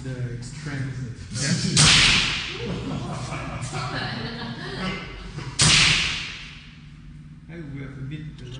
the extreme. I we have a bit delay.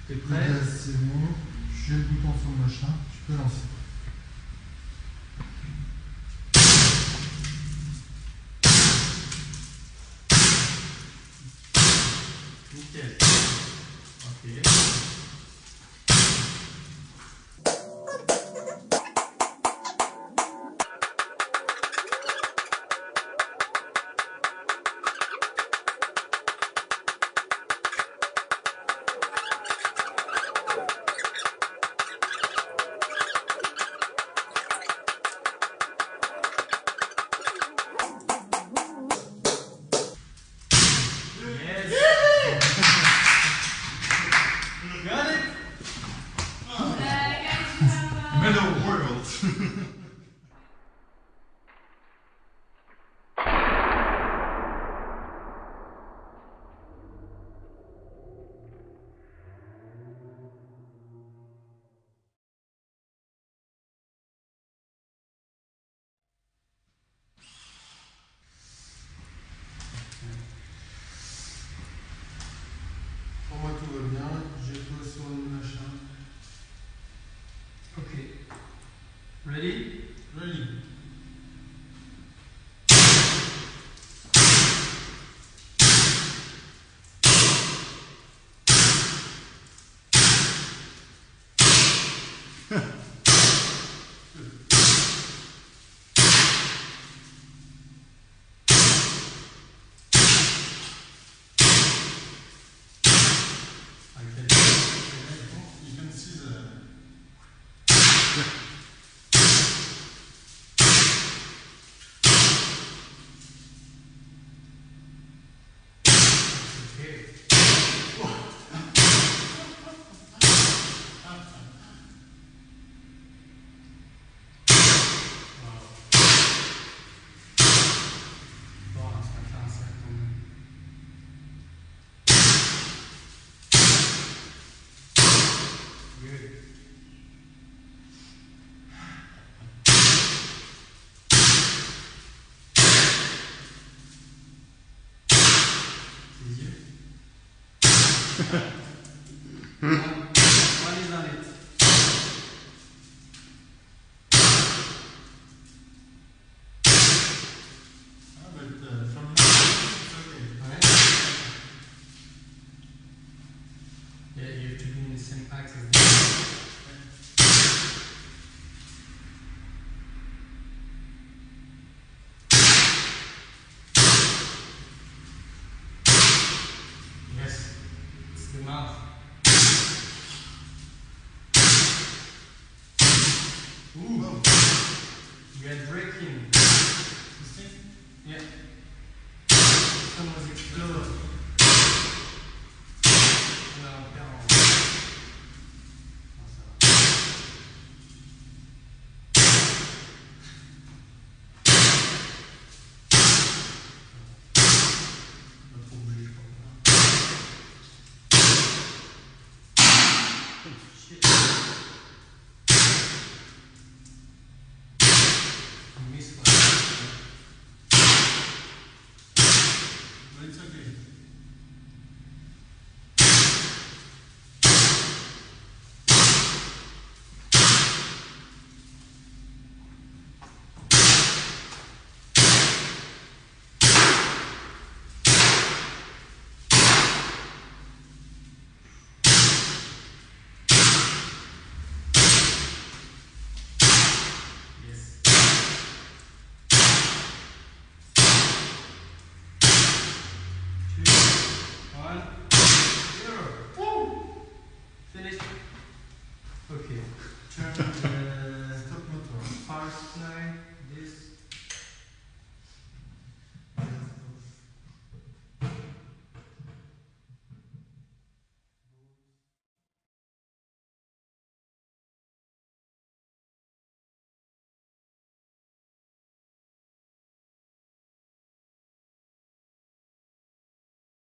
T'es prêt? C'est bon, j'ai le bouton sur le machin, tu peux lancer. Nickel. Ok. Hello world. Pour moi tout va bien, j'ai posé sur le machin. Okay. Ready? Ready. You can see the One is on it. from it's okay. Yeah, you have to be in the same axis. Yes, it's the mouth. Ooh, you are breaking. Yeah. This one was exploded. No, no. Shit. I missed one. But it's okay.